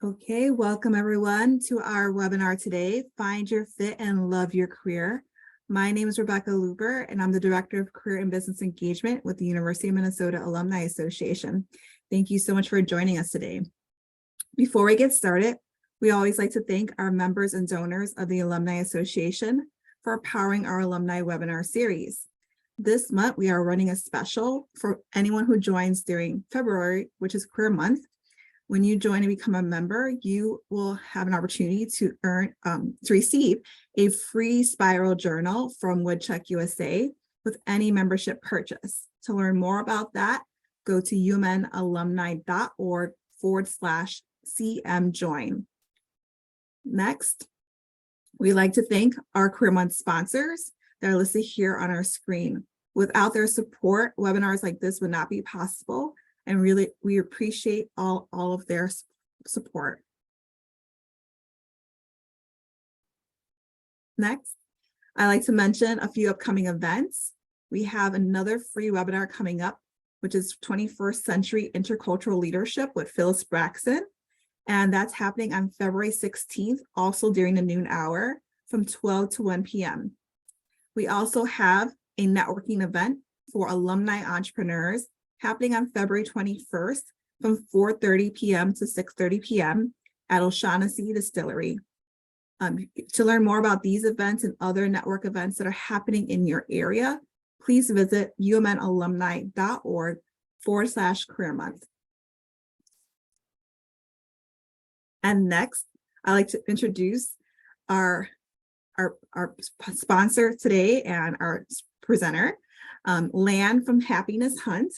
Okay, welcome everyone to our webinar today, Find Your Fit and Love Your Career. My name is Rebecca Luber, and I'm the Director of Career and Business Engagement with the University of Minnesota Alumni Association. Thank you so much for joining us today. Before we get started, we always like to thank our members and donors of the Alumni Association for powering our alumni webinar series. This month, we are running a special for anyone who joins during February, which is Career Month. When you join and become a member, you will have an opportunity to receive a free spiral journal from Woodchuck USA with any membership purchase. To learn more about that, go to umnalumni.org/CMJoin. Next, we'd like to thank our Career Month sponsors that are listed here on our screen. Without their support, webinars like this would not be possible. And really, we appreciate all of their support. Next, I'd like to mention a few upcoming events. We have another free webinar coming up, which is 21st Century Intercultural Leadership with Phyllis Braxton. And that's happening on February 16th, also during the noon hour from 12 to 1 p.m. We also have a networking event for alumni entrepreneurs happening on February 21st from 4:30 p.m. to 6:30 p.m. at O'Shaughnessy Distillery. To learn more about these events and other network events that are happening in your area, please visit umnalumni.org/career month. And next, I'd like to introduce our sponsor today and our presenter, Lan from Happiness Hunt.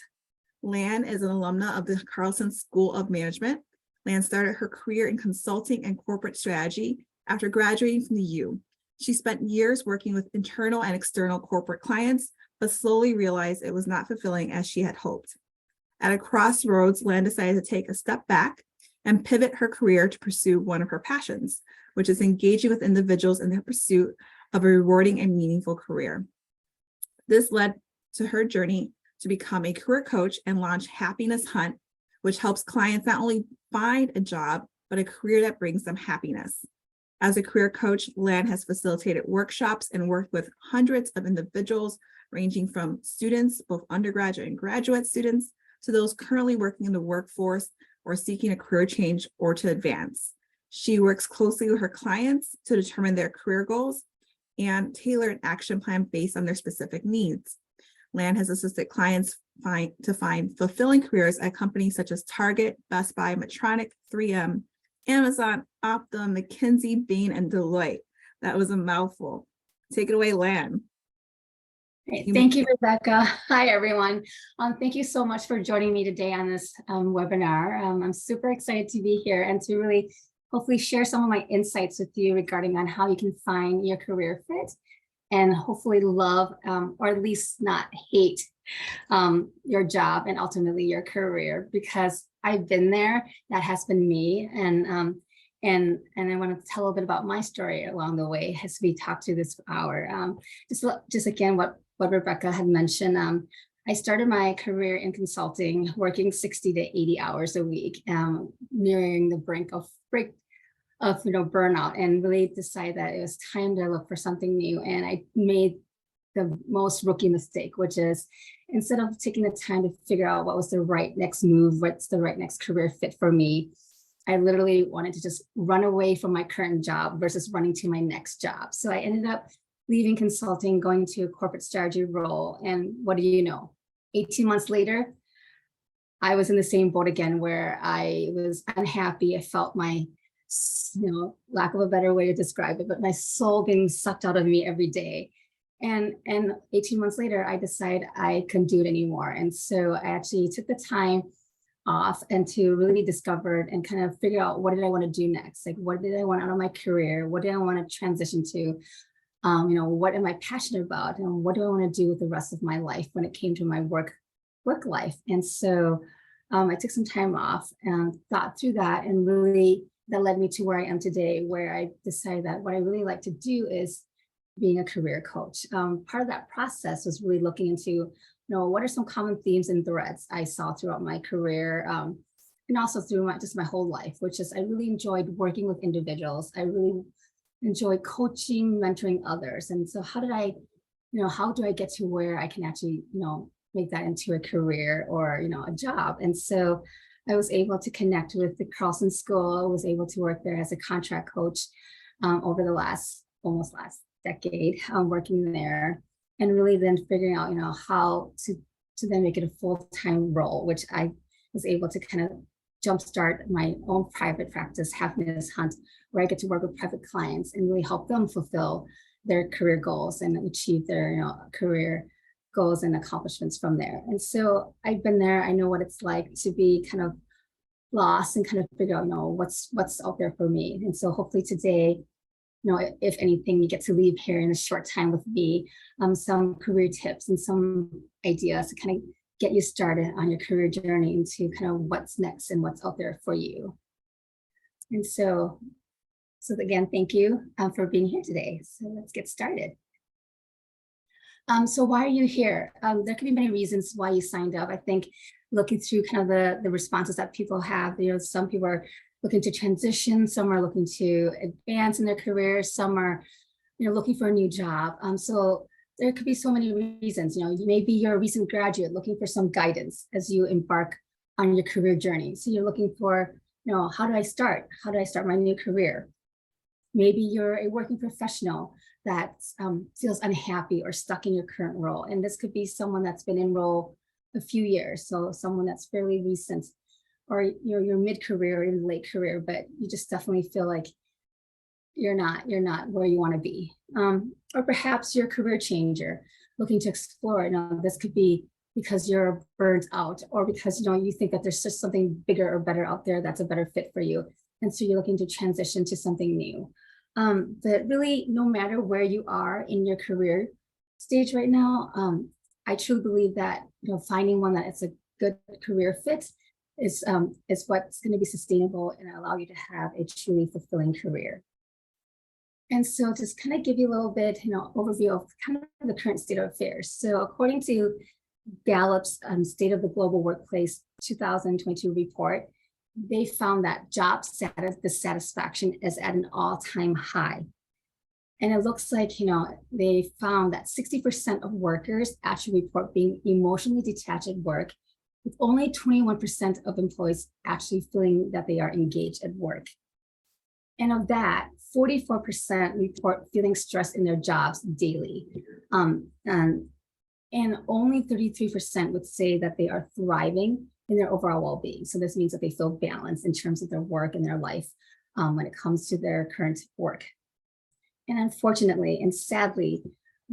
Lan is an alumna of the Carlson School of Management. Lan started her career in consulting and corporate strategy after graduating from the U. She spent years working with internal and external corporate clients, but slowly realized it was not fulfilling as she had hoped. At a crossroads, Lan decided to take a step back and pivot her career to pursue one of her passions, which is engaging with individuals in their pursuit of a rewarding and meaningful career. This led to her journey to become a career coach and launch Happiness Hunt, which helps clients not only find a job, but a career that brings them happiness. As a career coach, Lan has facilitated workshops and worked with hundreds of individuals, ranging from students, both undergraduate and graduate students, to those currently working in the workforce or seeking a career change or to advance. She works closely with her clients to determine their career goals and tailor an action plan based on their specific needs. Lan has assisted clients find fulfilling careers at companies such as Target, Best Buy, Medtronic, 3M, Amazon, Optum, McKinsey, Bain, and Deloitte. That was a mouthful. Take it away, Lan. Thank you, Rebecca. Hi, everyone. Thank you so much for joining me today on this webinar. I'm super excited to be here and to really hopefully share some of my insights with you regarding on how you can find your career fit and hopefully love or at least not hate your job and ultimately your career, because I've been there. That has been me. And I want to tell a little bit about my story along the way as we talk through this hour. Just again, what Rebecca had mentioned, I started my career in consulting, working 60 to 80 hours a week, nearing the brink of burnout, and really decided that it was time to look for something new. And I made the most rookie mistake, which is instead of taking the time to figure out what was the right next move, what's the right next career fit for me, I literally wanted to just run away from my current job versus running to my next job. So I ended up leaving consulting, going to a corporate strategy role. And what do you know? 18 months later, I was in the same boat again, where I was unhappy. I felt my, lack of a better way to describe it, but my soul being sucked out of me every day. And 18 months later, I decided I couldn't do it anymore. And so I actually took the time off and to really discover and kind of figure out, what did I want to do next? Like, what did I want out of my career? What did I want to transition to? What am I passionate about? And what do I want to do with the rest of my life when it came to my work life? And so I took some time off and thought through that, and really that led me to where I am today, where I decided that what I really like to do is being a career coach. Part of that process was really looking into, what are some common themes and threads I saw throughout my career, and also through just my whole life, which is I really enjoyed working with individuals. I really enjoy coaching, mentoring others. And so how do I get to where I can actually, make that into a career or, a job? And so I was able to connect with the Carlson School. I was able to work there as a contract coach over the almost last decade, working there, and really then figuring out, how to then make it a full-time role, which I was able to kind of jumpstart my own private practice, Happiness Hunt, where I get to work with private clients and really help them fulfill their career goals and achieve their career goals and accomplishments from there. And so I've been there. I know what it's like to be kind of lost and kind of figure out, what's out there for me. And so hopefully today, if anything, you get to leave here in a short time with me, some career tips and some ideas to kind of get you started on your career journey into kind of what's next and what's out there for you. And so again, thank you for being here today. So let's get started. So why are you here? There could be many reasons why you signed up. I think looking through kind of the responses that people have, some people are looking to transition, some are looking to advance in their career, some are, looking for a new job. So there could be so many reasons. Maybe you're a recent graduate looking for some guidance as you embark on your career journey. So you're looking for, how do I start? How do I start my new career? Maybe you're a working professional that feels unhappy or stuck in your current role. And this could be someone that's been in role a few years. So someone that's fairly recent, or you're mid-career or in late career, but you just definitely feel like you're not where you want to be. Or perhaps you're a career changer looking to explore. This could be because you're burnt out, or because you think that there's just something bigger or better out there that's a better fit for you. And so you're looking to transition to something new. But really, no matter where you are in your career stage right now, I truly believe that finding one that it's a good career fit is what's going to be sustainable and allow you to have a truly fulfilling career. And so just kind of give you a little bit, overview of kind of the current state of affairs. So according to Gallup's State of the Global Workplace 2022 report, they found that job dissatisfaction is at an all-time high. And it looks like, they found that 60% of workers actually report being emotionally detached at work, with only 21% of employees actually feeling that they are engaged at work. And of that, 44% report feeling stressed in their jobs daily. And only 33% would say that they are thriving in their overall well-being. So this means that they feel balanced in terms of their work and their life when it comes to their current work. And unfortunately, and sadly,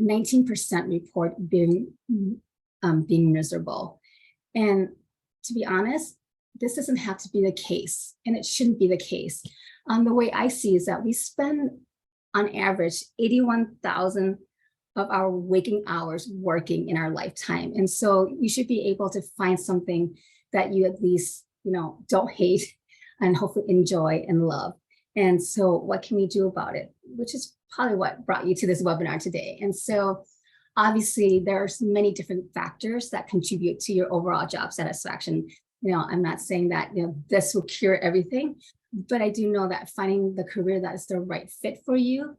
19% report being miserable. And to be honest, this doesn't have to be the case, and it shouldn't be the case. The way I see is that we spend, on average, 81,000 of our waking hours working in our lifetime. And so you should be able to find something that you at least, don't hate and hopefully enjoy and love. And so what can we do about it? Which is probably what brought you to this webinar today. And so obviously there's many different factors that contribute to your overall job satisfaction. I'm not saying that, this will cure everything, but I do know that finding the career that is the right fit for you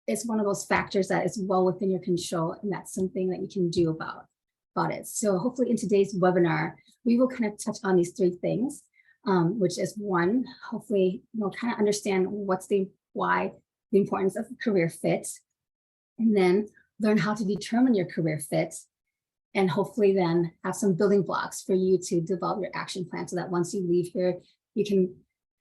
is one of those factors that is well within your control, and that's something that you can do about it. So hopefully in today's webinar, we will kind of touch on these three things, which is one, hopefully, kind of understand why the importance of career fit, and then learn how to determine your career fit, and hopefully then have some building blocks for you to develop your action plan so that once you leave here, you can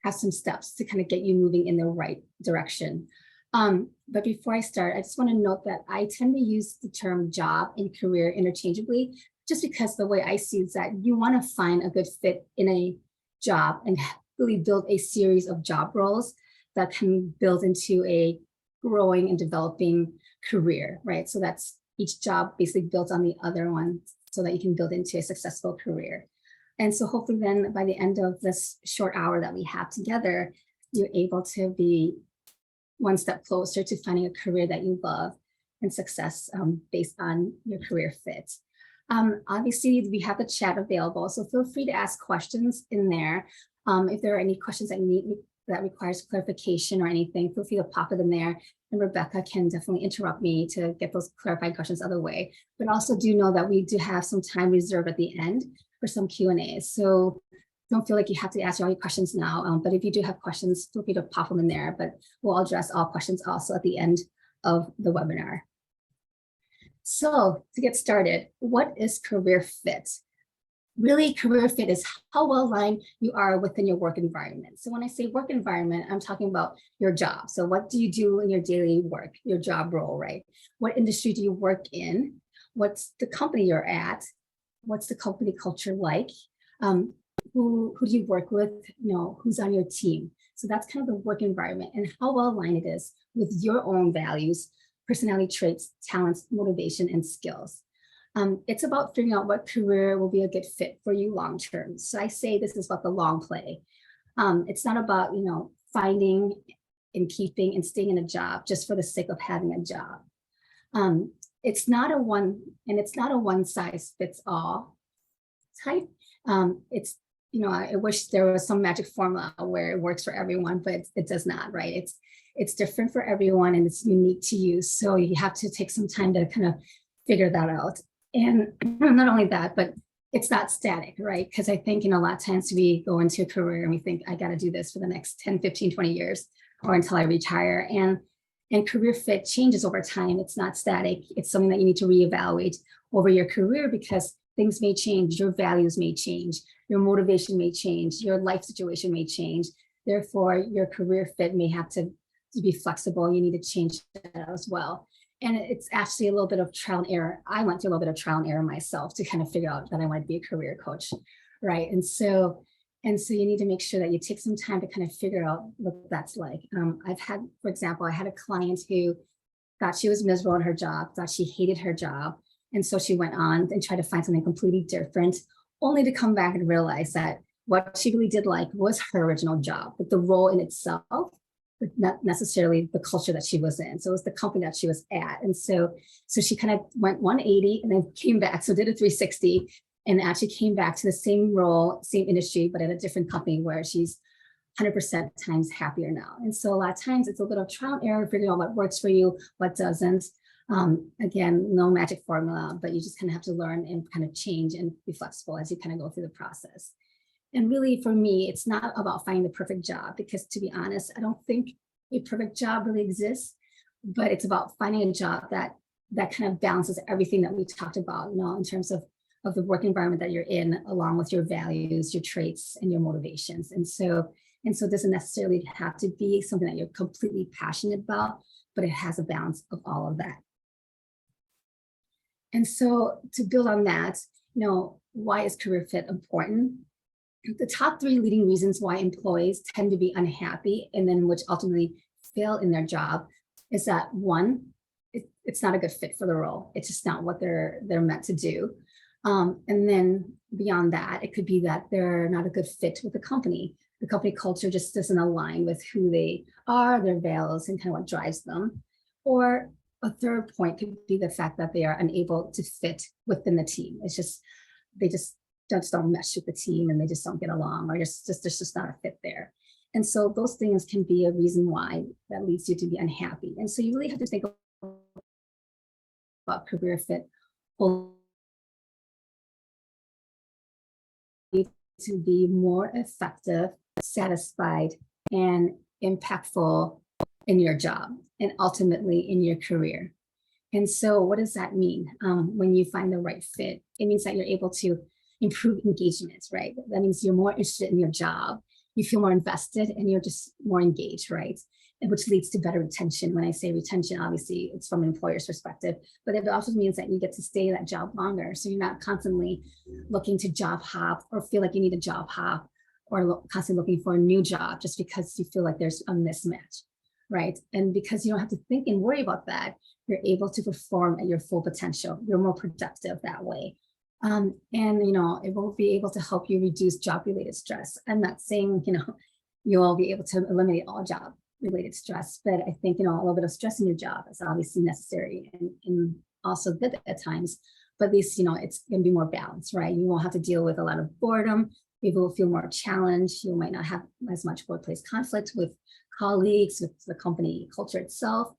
have some steps to kind of get you moving in the right direction. But before I start, I just want to note that I tend to use the term job and career interchangeably, just because the way I see is that you want to find a good fit in a job and really build a series of job roles that can build into a growing and developing career, right? So that's each job basically builds on the other one so that you can build into a successful career. And so hopefully then by the end of this short hour that we have together, you're able to be one step closer to finding a career that you love and success based on your career fit. Obviously, we have the chat available, so feel free to ask questions in there. If there are any questions that requires clarification or anything, feel free to pop it in there. And Rebecca can definitely interrupt me to get those clarifying questions out of the way. But also do know that we do have some time reserved at the end for some Q&A. So don't feel like you have to ask all your questions now. But if you do have questions, feel free to pop them in there. But we'll address all questions also at the end of the webinar. So to get started, what is career fit? Really, career fit is how well aligned you are within your work environment. So when I say work environment, I'm talking about your job. So what do you do in your daily work, your job role, right? What industry do you work in? What's the company you're at? What's the company culture like? Who do you work with? Who's on your team? So that's kind of the work environment and how well aligned it is with your own values, personality traits, talents, motivation, and skills. It's about figuring out what career will be a good fit for you long term. So I say this is about the long play. It's not about finding and keeping and staying in a job just for the sake of having a job. It's not a one size fits all type. I wish there was some magic formula where it works for everyone, but it does not, right? It's different for everyone and it's unique to you. So you have to take some time to kind of figure that out. And not only that, but it's not static, right? Because I think, a lot of times we go into a career and we think, I got to do this for the next 10, 15, 20 years or until I retire. And career fit changes over time. It's not static. It's something that you need to reevaluate over your career because things may change, your values may change, your motivation may change, your life situation may change. Therefore, your career fit may have to be flexible. You need to change that as well. And it's actually a little bit of trial and error. I went through a little bit of trial and error myself to kind of figure out that I want to be a career coach, right? And so you need to make sure that you take some time to kind of figure out what that's like. For example, I had a client who thought she was miserable in her job, thought she hated her job. And so she went on and tried to find something completely different, only to come back and realize that what she really did like was her original job, but the role in itself, but not necessarily the culture that she was in. So it was the company that she was at. And so she kind of went 180 and then came back. So did a 360 and actually came back to the same role, same industry, but at a different company where she's 100% times happier now. And so a lot of times it's a little trial and error, figuring out what works for you, what doesn't. Again, no magic formula, but you just kind of have to learn and kind of change and be flexible as you kind of go through the process. And really, for me, it's not about finding the perfect job, because to be honest, I don't think a perfect job really exists, but it's about finding a job that kind of balances everything that we talked about, in terms of the work environment that you're in, along with your values, your traits, and your motivations. And so it doesn't necessarily have to be something that you're completely passionate about, but it has a balance of all of that. And so to build on that, why is career fit important? The top 3 leading reasons why employees tend to be unhappy and then which ultimately fail in their job is that 1, it's not a good fit for the role. It's just not what they're meant to do. And then beyond that, it could be that they're not a good fit with the company. The company culture just doesn't align with who they are, their values, and kind of what drives them. Or a third point could be the fact that they are unable to fit within the team. They just don't mesh with the team and they just don't get along, or there's just not a fit there. And so those things can be a reason why that leads you to be unhappy. And so you really have to think about career fit to be more effective, satisfied, and impactful in your job and ultimately in your career. And so what does that mean? When you find the right fit, it means that you're able to improve engagement, right? That means you're more interested in your job, you feel more invested, and you're just more engaged, right? And which leads to better retention. When I say retention, obviously it's from an employer's perspective, but it also means that you get to stay in that job longer. So you're not constantly looking to job hop or feel like you need a job hop or constantly looking for a new job just because you feel like there's a mismatch, right? And because you don't have to think and worry about that, you're able to perform at your full potential. You're more productive that way. And, it will be able to help you reduce job-related stress. I'm not saying, you'll be able to eliminate all job-related stress, but I think, a little bit of stress in your job is obviously necessary and also good at times, but at least, it's going to be more balanced, right? You won't have to deal with a lot of boredom. You will feel more challenged. You might not have as much workplace conflict with colleagues, with the company culture itself.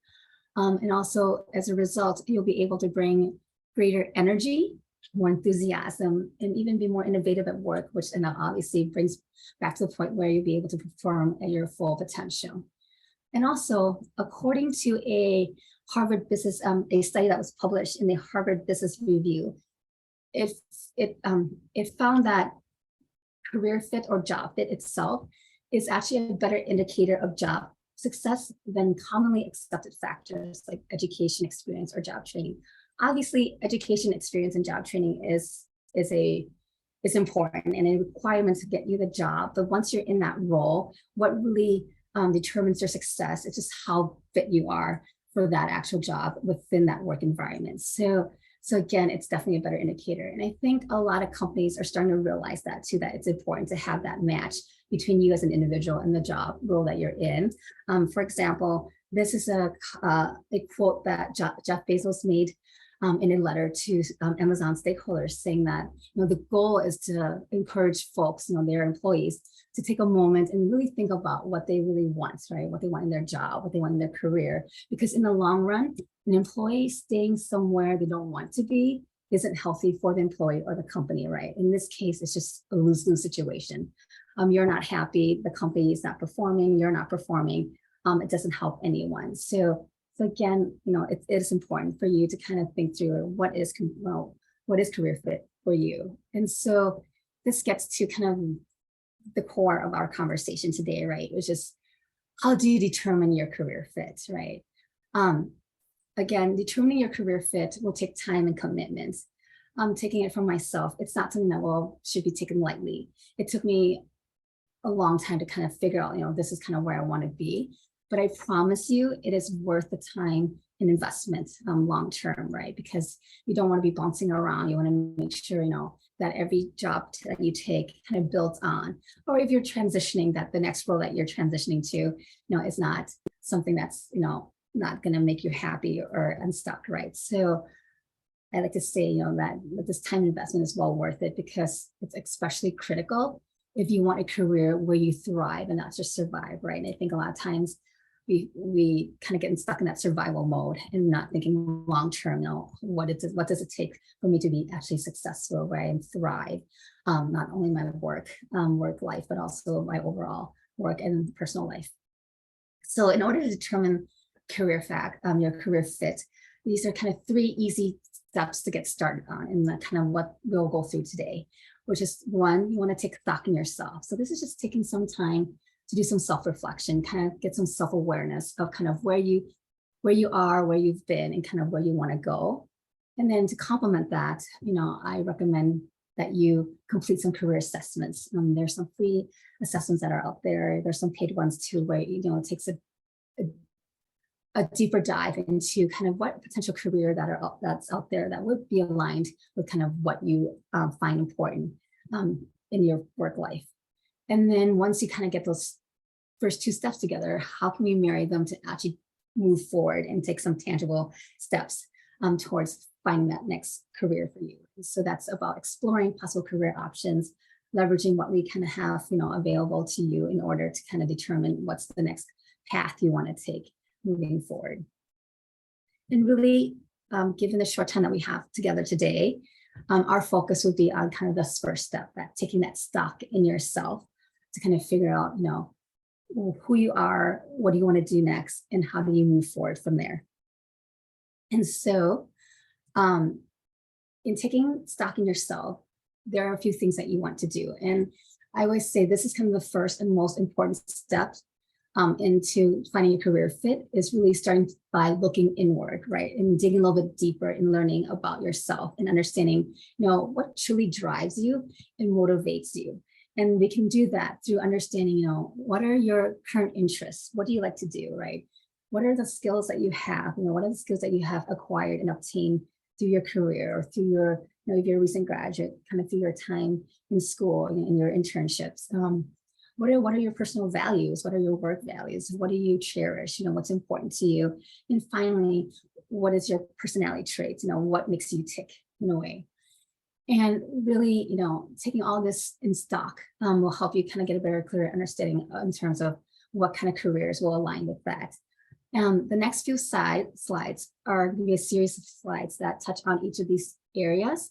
And also, as a result, you'll be able to bring greater energy, more enthusiasm, and even be more innovative at work, which then obviously brings back to the point where you'll be able to perform at your full potential. And also, according to a Harvard Business, a study that was published in the Harvard Business Review, it found that career fit or job fit itself is actually a better indicator of job success than commonly accepted factors like education, experience, or job training. Obviously, education, experience, and job training is important and a requirement to get you the job. But once you're in that role, what really determines your success is just how fit you are for that actual job within that work environment. So again, it's definitely a better indicator. And I think a lot of companies are starting to realize that too, that it's important to have that match between you as an individual and the job role that you're in. For example, this is a quote that Jeff Bezos made in a letter to Amazon stakeholders, saying that the goal is to encourage folks, their employees, to take a moment and really think about what they really want, right? What they want in their job, what they want in their career. Because in the long run, an employee staying somewhere they don't want to be isn't healthy for the employee or the company, right? In this case, it's just a lose-lose situation. You're not happy, the company is not performing, you're not performing. It doesn't help anyone. So again, it is important for you to kind of think through what is career fit for you. And so this gets to kind of the core of our conversation today, right? Which is, how do you determine your career fit, right? Again, determining your career fit will take time and commitment. Taking it from myself, it's not something that should be taken lightly. It took me a long time to kind of figure out, this is kind of where I want to be. But I promise you, it is worth the time and investment long term, right? Because you don't want to be bouncing around. You want to make sure, that every job that you take kind of builds on. Or if you're transitioning, that the next role that you're transitioning to, is not something that's, not going to make you happy or unstuck, right? So I like to say, that this time investment is well worth it, because it's especially critical if you want a career where you thrive and not just survive, right? And I think a lot of times we kind of getting stuck in that survival mode and not thinking long term, what does it take for me to be actually successful, right, and thrive, not only my work life, but also my overall work and personal life. So in order to determine your career fit, these are kind of 3 easy steps to get started on, and that kind of what we'll go through today, which is 1, you want to take stock in yourself. So this is just taking some time to do some self-reflection, kind of get some self-awareness of kind of where you are, where you've been, and kind of where you want to go. And then to complement that, I recommend that you complete some career assessments. There's some free assessments that are out there. There's some paid ones too, where it takes a deeper dive into kind of what potential career that's out there that would be aligned with kind of what you find important in your work life. And then once you kind of get those first 2 steps together, how can you marry them to actually move forward and take some tangible steps towards finding that next career for you? So that's about exploring possible career options, leveraging what we kind of have, available to you in order to kind of determine what's the next path you want to take moving forward. And really, given the short time that we have together today, our focus would be on kind of this first step, that taking that stock in yourself to kind of figure out, who you are, what do you want to do next, and how do you move forward from there. And so in taking stock in yourself, there are a few things that you want to do. And I always say this is kind of the first and most important step into finding a career fit, is really starting by looking inward, right? And digging a little bit deeper in learning about yourself and understanding, what truly drives you and motivates you. And we can do that through understanding, what are your current interests? What do you like to do, right? What are the skills that you have? What are the skills that you have acquired and obtained through your career, or through your, if you're a recent graduate, kind of through your time in school and your internships. What are your personal values? What are your work values? What do you cherish? What's important to you? And finally, what is your personality traits? What makes you tick in a way? And really, taking all this in stock will help you kind of get a better, clearer understanding in terms of what kind of careers will align with that. The next few slides are going to be a series of slides that touch on each of these areas.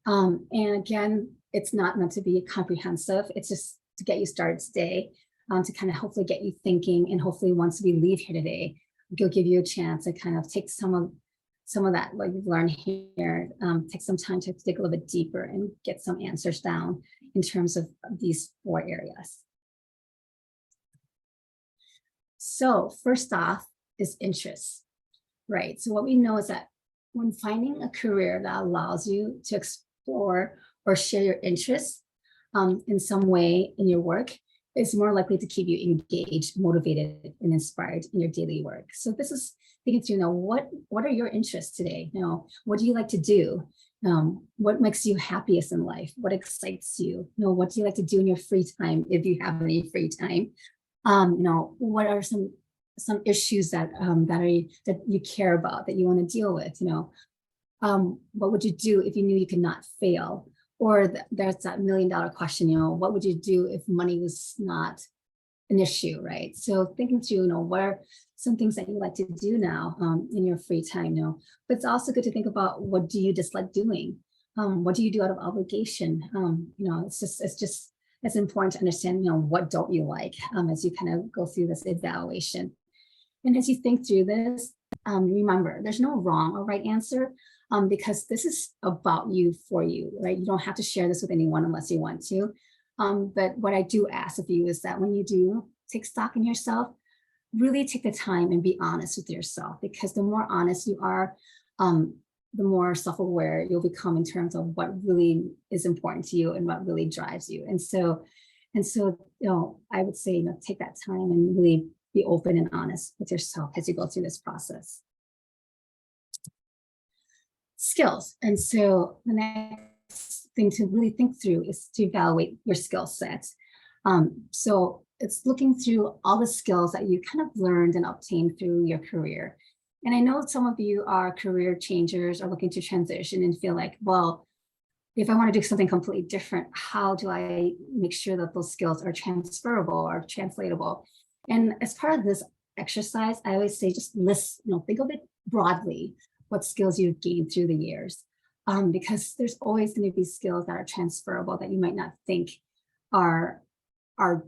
And again, it's not meant to be comprehensive. It's just to get you started today, to kind of hopefully get you thinking. And hopefully once we leave here today, it'll give you a chance to kind of take some of that what you've learned here, take some time to dig a little bit deeper and get some answers down in terms of these 4 areas. So first off is interest, right? So what we know is that when finding a career that allows you to explore or share your interests in some way in your work, is more likely to keep you engaged, motivated, and inspired in your daily work. So this is thinking through, what are your interests today? What do you like to do? What makes you happiest in life? What excites you? What do you like to do in your free time, if you have any free time? What are some issues that you care about, that you want to deal with? What would you do if you knew you could not fail? Or there's that $1 million question, what would you do if money was not an issue, right? So thinking through, what are some things that you like to do now in your free time, But it's also good to think about, what do you dislike doing? What do you do out of obligation? It's important to understand, what don't you like as you kind of go through this evaluation. And as you think through this, remember, there's no wrong or right answer. Because this is about you, for you, right? You don't have to share this with anyone unless you want to. But what I do ask of you is that when you do take stock in yourself, really take the time and be honest with yourself, because the more honest you are, the more self-aware you'll become in terms of what really is important to you and what really drives you. And so, I would say, take that time and really be open and honest with yourself as you go through this process. Skills. And so the next thing to really think through is to evaluate your skill sets. So it's looking through all the skills that you kind of learned and obtained through your career. And I know some of you are career changers or looking to transition and feel like, well, if I want to do something completely different, how do I make sure that those skills are transferable or translatable? And as part of this exercise, I always say, just list, think of it broadly, what skills you've gained through the years, because there's always going to be skills that are transferable that you might not think are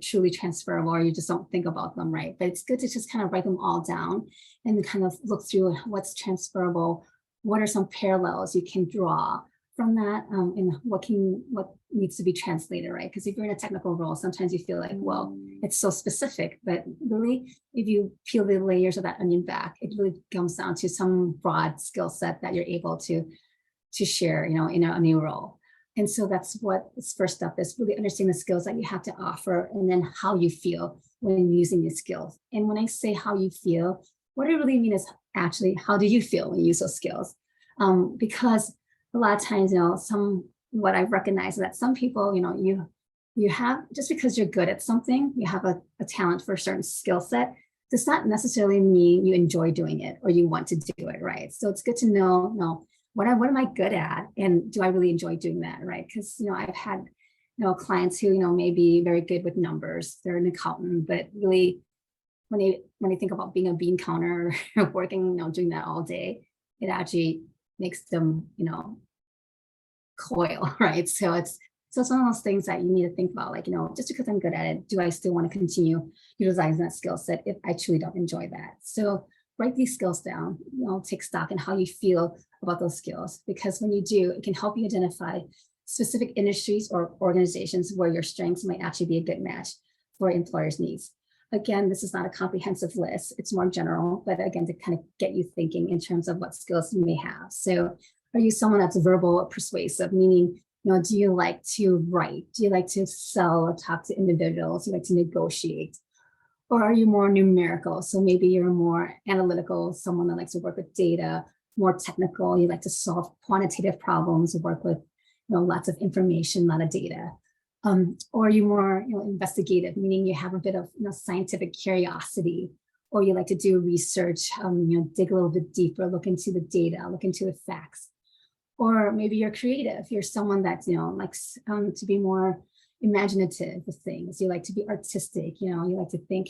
truly transferable, or you just don't think about them, right? But it's good to just kind of write them all down and kind of look through what's transferable, what are some parallels you can draw from that, and what needs to be translated, right? Because if you're in a technical role, sometimes you feel like, well, it's so specific, but really, if you peel the layers of that onion back, it really comes down to some broad skill set that you're able to share, in a new role. And so that's what this first step is, really understanding the skills that you have to offer, and then how you feel when using these skills. And when I say how you feel, what I really mean is actually, how do you feel when you use those skills? Because a lot of times, what I've recognized is that some people, you have, just because you're good at something, you have a talent for a certain skill set, does not necessarily mean you enjoy doing it or you want to do it, right? So it's good to know, what am I good at, and do I really enjoy doing that, right? Because I've had clients who may be very good with numbers, they're an accountant, but really when they think about being a bean counter or working, doing that all day, it actually makes them coil, right? So it's one of those things that you need to think about, like, just because I'm good at it, do I still want to continue utilizing that skill set if I truly don't enjoy that? So write these skills down, take stock in how you feel about those skills, because when you do, it can help you identify specific industries or organizations where your strengths might actually be a good match for employers' needs. Again, this is not a comprehensive list, it's more general, but again, to kind of get you thinking in terms of what skills you may have. So are you someone that's verbal or persuasive, meaning, do you like to write? Do you like to sell or talk to individuals? Do you like to negotiate? Or are you more numerical? So maybe you're more analytical, someone that likes to work with data, more technical, you like to solve quantitative problems, work with lots of information, a lot of data. Or are you more investigative, meaning you have a bit of scientific curiosity, or you like to do research, dig a little bit deeper, look into the data, look into the facts. Or maybe you're creative. You're someone that, likes to be more imaginative with things. You like to be artistic, you like to think,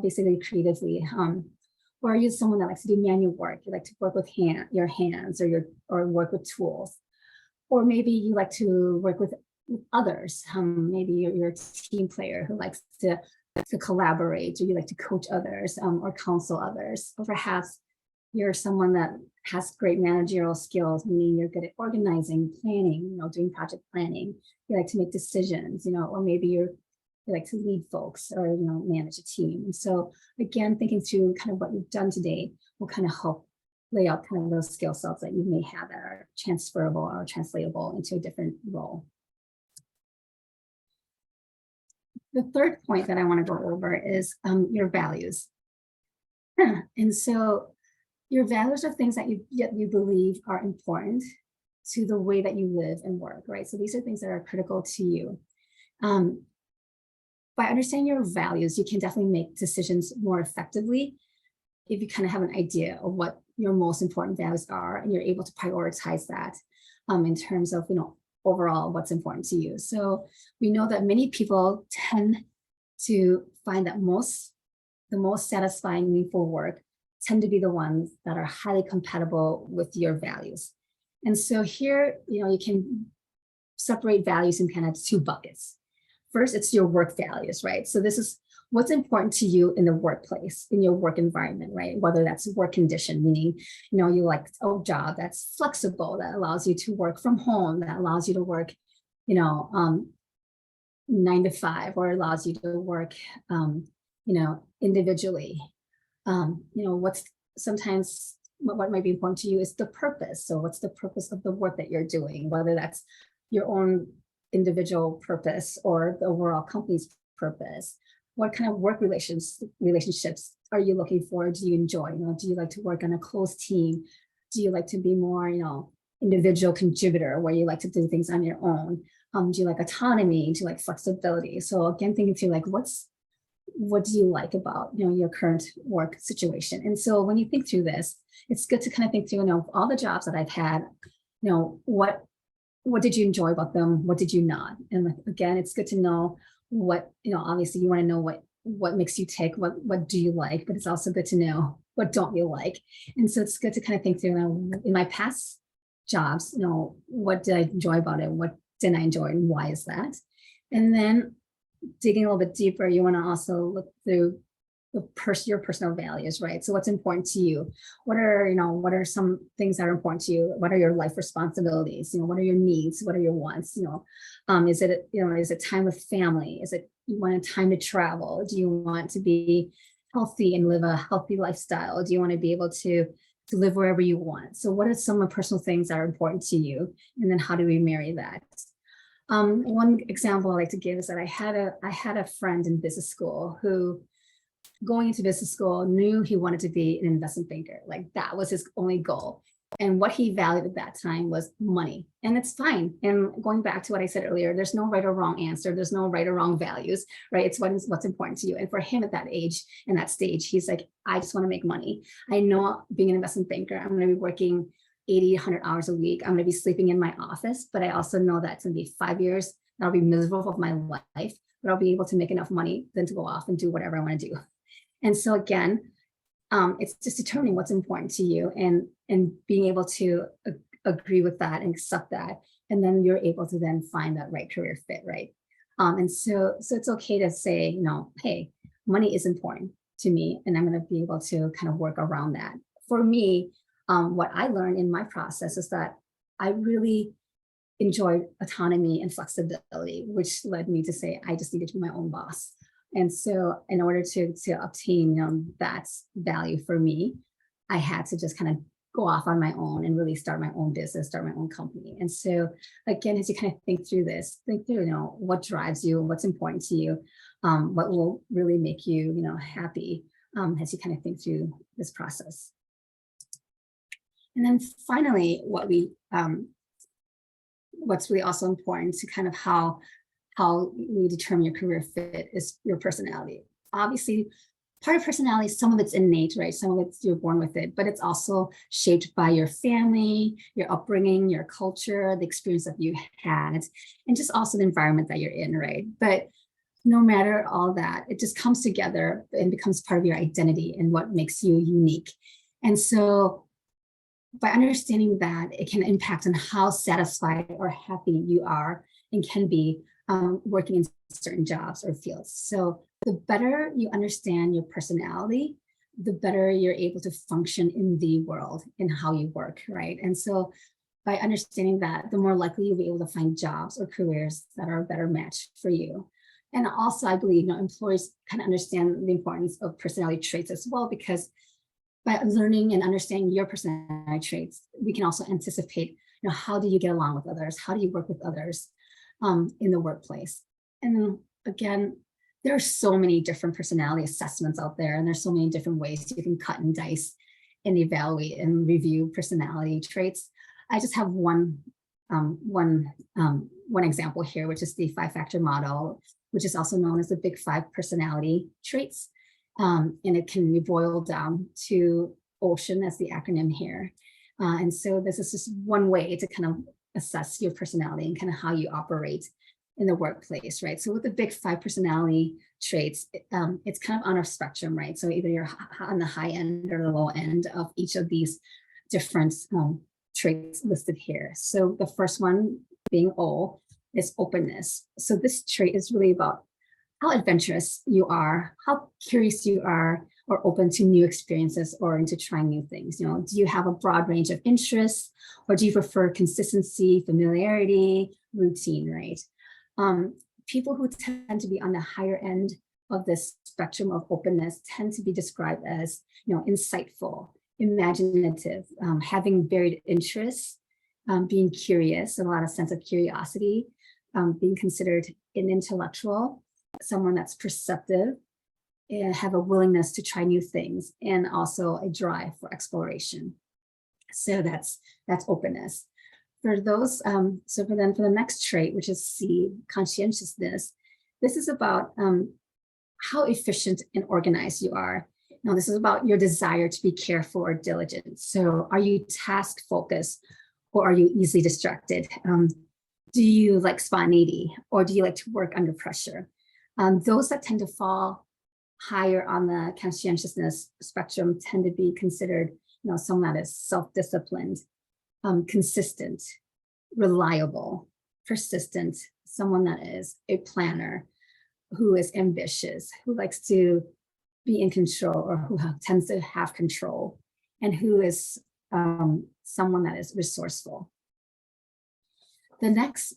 basically creatively. Or are you someone that likes to do manual work? You like to work with your hands, or work with tools. Or maybe you like to work with others. Maybe you're a team player who likes to collaborate, or you like to coach others, or counsel others. Or perhaps you're someone that has great managerial skills, meaning you're good at organizing, planning, doing project planning. You like to make decisions, or maybe you like to lead folks, or manage a team. And so again, thinking through kind of what you've done today will kind of help lay out kind of those skill sets that you may have that are transferable or translatable into a different role. The third point that I want to go over is your values. And so your values are things that you believe are important to the way that you live and work, right? So these are things that are critical to you. By understanding your values, you can definitely make decisions more effectively if you kind of have an idea of what your most important values are, and you're able to prioritize that in terms of, overall what's important to you. So we know that many people tend to find that the most satisfying, meaningful work tend to be the ones that are highly compatible with your values. And so here, you can separate values in kind of two buckets. First, it's your work values, right? So this is what's important to you in the workplace, in your work environment, right? Whether that's work condition, meaning, you like a job that's flexible, that allows you to work from home, that allows you to work, 9 to 5, or allows you to work, individually. What's sometimes what might be important to you is the purpose. So what's the purpose of the work that you're doing, whether that's your own individual purpose or the overall company's purpose? What kind of work relationships are you looking for? Do you enjoy? Do you like to work on a close team? Do you like to be more, individual contributor, where you like to do things on your own? Do you like autonomy? Do you like flexibility? So again, thinking through what do you like about your current work situation? And so when you think through this, it's good to kind of think through, all the jobs that I've had, what did you enjoy about them? What did you not? And again, it's good to know what, obviously you want to know what makes you tick, what do you like, but it's also good to know what don't you like. And so it's good to kind of think through, in my past jobs, what did I enjoy about it? What didn't I enjoy, and why is that? And then digging a little bit deeper, you want to also look through your personal values, right? So what's important to you? What are some things that are important to you? What are your life responsibilities? What are your needs? What are your wants? Is it time with family? Is it you want time to travel? Do you want to be healthy and live a healthy lifestyle? Do you want to be able to live wherever you want? So what are some of the personal things that are important to you? And then how do we marry that? One example I like to give is that I had a friend in business school who, going into business school, knew he wanted to be an investment banker. Like that was his only goal. And what he valued at that time was money. And it's fine. And going back to what I said earlier, there's no right or wrong answer. There's no right or wrong values, right? It's what's important to you. And for him at that age and that stage, he's like, I just want to make money. I know being an investment banker, I'm going to be working 80, 100 hours a week. I'm going to be sleeping in my office, but I also know that it's going to be 5 years. And I'll be miserable of my life, but I'll be able to make enough money then to go off and do whatever I want to do. And so again, it's just determining what's important to you and being able to agree with that and accept that. And then you're able to then find that right career fit, right? And so it's okay to say, hey, money is important to me, and I'm going to be able to kind of work around that. For me, what I learned in my process is that I really enjoyed autonomy and flexibility, which led me to say I just needed to be my own boss. And so in order to obtain that value for me, I had to just kind of go off on my own and really start my own business, start my own company. And so again, as you kind of think through what drives you, what's important to you, what will really make you happy as you kind of think through this process. And then finally, what's really also important to kind of how you determine your career fit is your personality. Obviously, part of personality, some of it's innate, right? Some of it's you're born with it, but it's also shaped by your family, your upbringing, your culture, the experience that you had, and just also the environment that you're in, right? But no matter all that, it just comes together and becomes part of your identity and what makes you unique. And so by understanding that, it can impact on how satisfied or happy you are and can be working in certain jobs or fields. So the better you understand your personality, the better you're able to function in the world and how you work, right? And so by understanding that, the more likely you'll be able to find jobs or careers that are a better match for you. And also, I believe, employers kind of understand the importance of personality traits as well, because by learning and understanding your personality traits, we can also anticipate, how do you get along with others? How do you work with others in the workplace? And then again, there are so many different personality assessments out there, and there's so many different ways you can cut and dice and evaluate and review personality traits. I just have one example here, which is the 5-factor model, which is also known as the Big 5 personality traits. And it can be boiled down to OCEAN as the acronym here. And so this is just one way to kind of assess your personality and kind of how you operate in the workplace, right? So with the Big 5 personality traits, it's kind of on a spectrum, right? So either you're on the high end or the low end of each of these different traits listed here. So the first one being O is openness. So this trait is really about how adventurous you are, how curious you are, or open to new experiences or into trying new things. Do you have a broad range of interests, or do you prefer consistency, familiarity, routine, right? People who tend to be on the higher end of this spectrum of openness tend to be described as, insightful, imaginative, having varied interests, being curious, and a lot of sense of curiosity, being considered an intellectual, someone that's perceptive, and have a willingness to try new things, and also a drive for exploration. So that's openness. For those, for the next trait, which is C, conscientiousness, this is about how efficient and organized you are. Now, this is about your desire to be careful or diligent. So are you task focused, or are you easily distracted? Do you like spontaneity, or do you like to work under pressure? Those that tend to fall higher on the conscientiousness spectrum tend to be considered, someone that is self-disciplined, consistent, reliable, persistent, someone that is a planner, who is ambitious, who likes to be in control, or who tends to have control, and who is someone that is resourceful. The next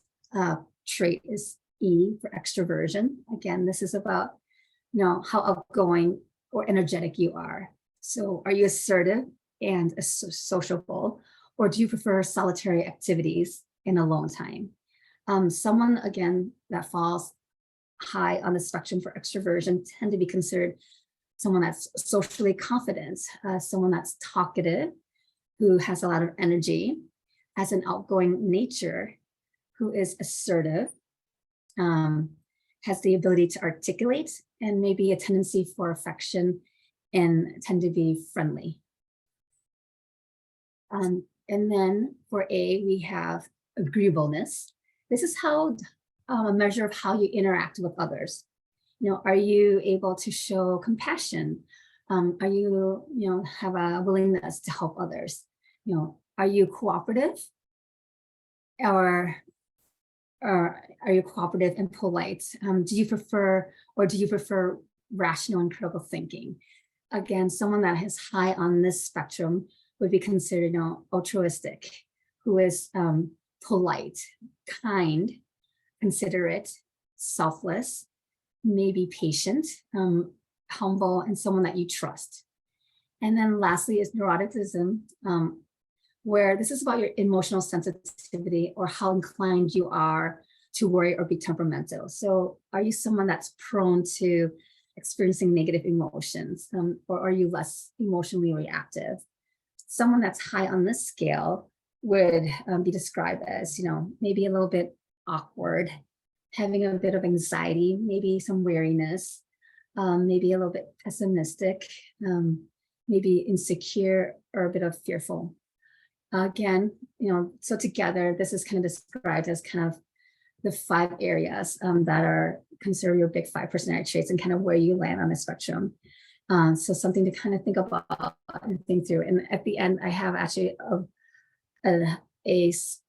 trait is E for extroversion. Again, this is about, how outgoing or energetic you are. So are you assertive and sociable, or do you prefer solitary activities in alone time? Someone, again, that falls high on the spectrum for extroversion tend to be considered someone that's socially confident, someone that's talkative, who has a lot of energy, has an outgoing nature, who is assertive, has the ability to articulate, and maybe a tendency for affection, and tend to be friendly. And then for A, we have agreeableness. This is how a measure of how you interact with others. Are you able to show compassion? Are you, have a willingness to help others? Are you cooperative? Or are you cooperative and polite? Do you prefer rational and critical thinking? Again, someone that is high on this spectrum would be considered, altruistic, who is polite, kind, considerate, selfless, maybe patient, humble, and someone that you trust. And then lastly is neuroticism, where this is about your emotional sensitivity, or how inclined you are to worry or be temperamental. So are you someone that's prone to experiencing negative emotions, or are you less emotionally reactive? Someone that's high on this scale would be described as, maybe a little bit awkward, having a bit of anxiety, maybe some weariness, maybe a little bit pessimistic, maybe insecure, or a bit of fearful. Again, so together, this is kind of described as kind of the 5 areas that are considered your big 5 personality traits and kind of where you land on the spectrum. So something to kind of think about and think through. And at the end, I have actually a